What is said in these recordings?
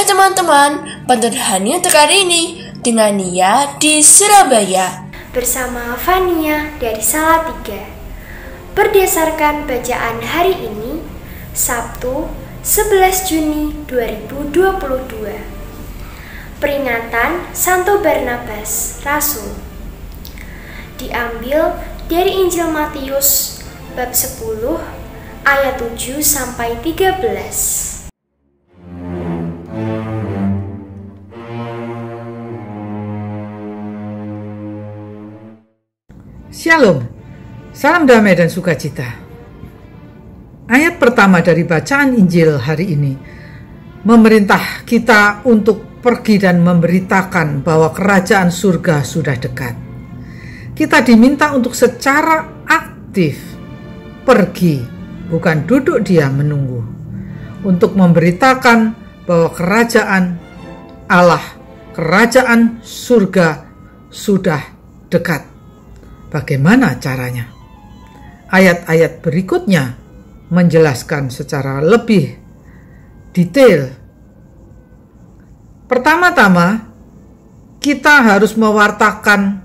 teman-teman, pantun Hani untuk hari ini dengan Nia di Surabaya bersama Fania dari Salatiga. Berdasarkan bacaan hari ini, Sabtu 11 Juni 2022, peringatan Santo Barnabas Rasul, diambil dari Injil Matius bab 10 ayat 7 sampai 13. Shalom, salam damai dan sukacita. Ayat pertama dari bacaan Injil hari ini memerintah kita untuk pergi dan memberitakan bahwa kerajaan surga sudah dekat. Kita diminta untuk secara aktif pergi, bukan duduk diam menunggu, untuk memberitakan bahwa kerajaan Allah, kerajaan surga sudah dekat. Bagaimana caranya? Ayat-ayat berikutnya menjelaskan secara lebih detail. Pertama-tama, kita harus mewartakan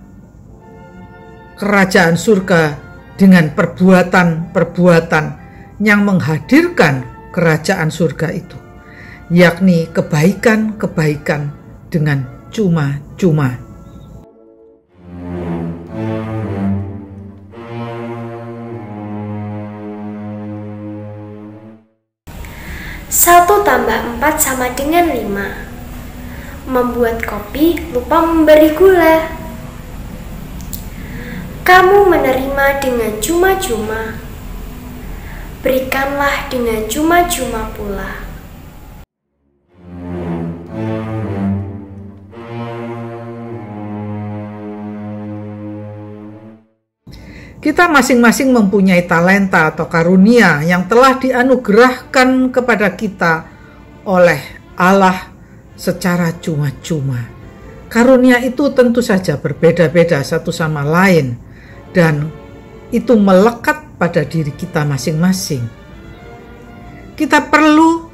kerajaan surga dengan perbuatan-perbuatan yang menghadirkan kerajaan surga itu, yakni kebaikan-kebaikan dengan cuma-cuma. Satu tambah 4 sama dengan 5. Membuat kopi lupa memberi gula. Kamu menerima dengan cuma-cuma, berikanlah dengan cuma-cuma pula. Kita masing-masing mempunyai talenta atau karunia yang telah dianugerahkan kepada kita oleh Allah secara cuma-cuma. Karunia itu tentu saja berbeda-beda satu sama lain, dan itu melekat pada diri kita masing-masing. Kita perlu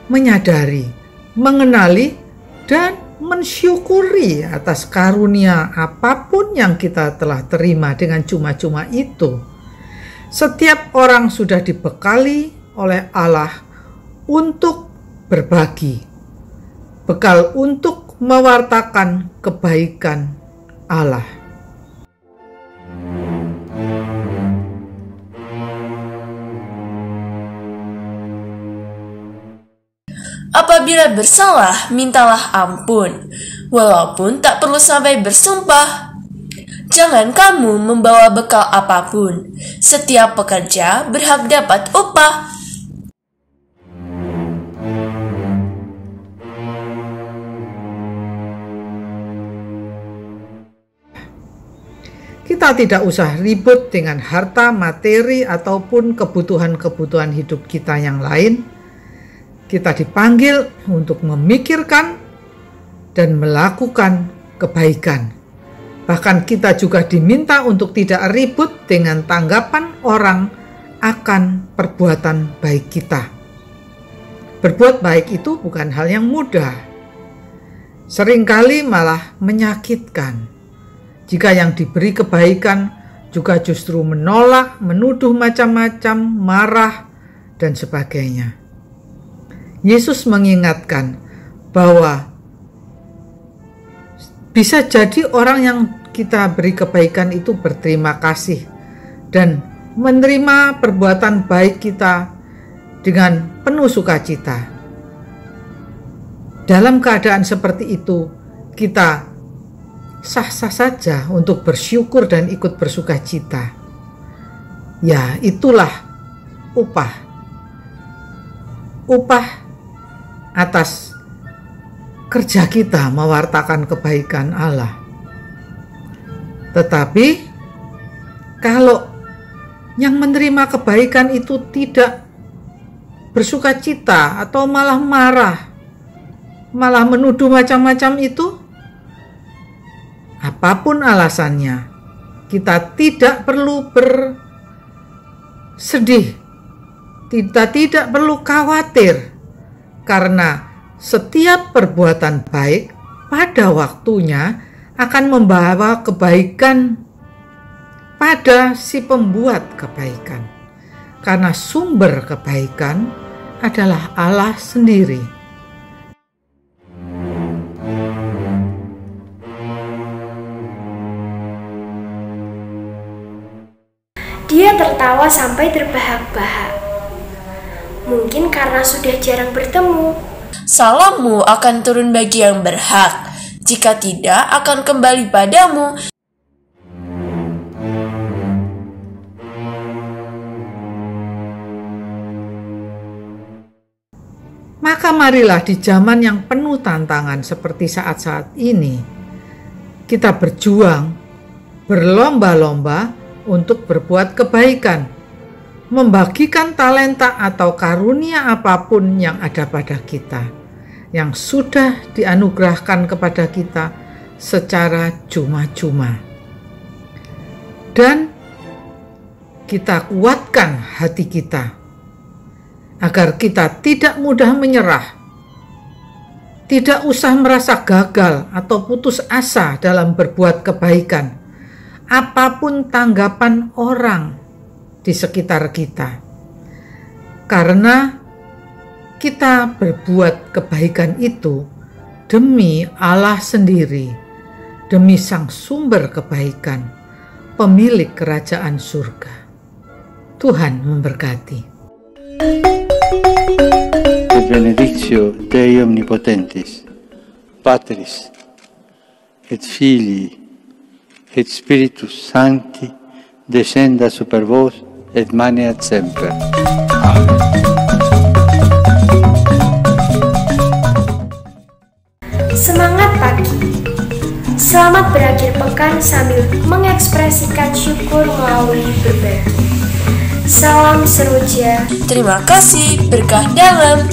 menyadari, mengenali, dan mensyukuri atas karunia apapun yang kita telah terima dengan cuma-cuma itu. Setiap orang sudah dibekali oleh Allah untuk berbagi, bekal untuk mewartakan kebaikan Allah. Apabila bersalah, mintalah ampun, walaupun tak perlu sampai bersumpah. Jangan kamu membawa bekal apapun. Setiap pekerja berhak dapat upah. Kita tidak usah ribut dengan harta, materi, ataupun kebutuhan-kebutuhan hidup kita yang lain. Kita dipanggil untuk memikirkan dan melakukan kebaikan. Bahkan kita juga diminta untuk tidak ribut dengan tanggapan orang akan perbuatan baik kita. Berbuat baik itu bukan hal yang mudah. Seringkali malah menyakitkan. Jika yang diberi kebaikan juga justru menolak, menuduh macam-macam, marah, dan sebagainya. Yesus mengingatkan bahwa bisa jadi orang yang kita beri kebaikan itu berterima kasih dan menerima perbuatan baik kita dengan penuh sukacita. Dalam keadaan seperti itu, kita sah-sah saja untuk bersyukur dan ikut bersukacita. Ya, itulah upah atas kerja kita mewartakan kebaikan Allah. Tetapi kalau yang menerima kebaikan itu tidak bersukacita atau malah marah, malah menuduh macam-macam itu, apapun alasannya, kita tidak perlu bersedih, kita tidak perlu khawatir, karena setiap perbuatan baik pada waktunya akan membawa kebaikan pada si pembuat kebaikan, karena sumber kebaikan adalah Allah sendiri. Dia tertawa sampai terbahak-bahak. Mungkin karena sudah jarang bertemu. Salammu akan turun bagi yang berhak. Jika tidak, akan kembali padamu. Maka marilah di zaman yang penuh tantangan seperti saat-saat ini, kita berjuang, berlomba-lomba untuk berbuat kebaikan, membagikan talenta atau karunia apapun yang ada pada kita, yang sudah dianugerahkan kepada kita secara cuma-cuma. Dan kita kuatkan hati kita, agar kita tidak mudah menyerah, tidak usah merasa gagal atau putus asa dalam berbuat kebaikan, apapun tanggapan orang di sekitar kita. Karena kita berbuat kebaikan itu demi Allah sendiri, demi Sang Sumber kebaikan, pemilik kerajaan surga. Tuhan memberkati. Et benedictio Dei Omnipotentis, Patris, et Filii, et Spiritus Sancti, descenda super vos, et maneat semper. Amen. Semangat pagi. Selamat berakhir pekan sambil mengekspresikan syukur melalui berbagi. Salam seroja. Terima kasih, berkah dalam.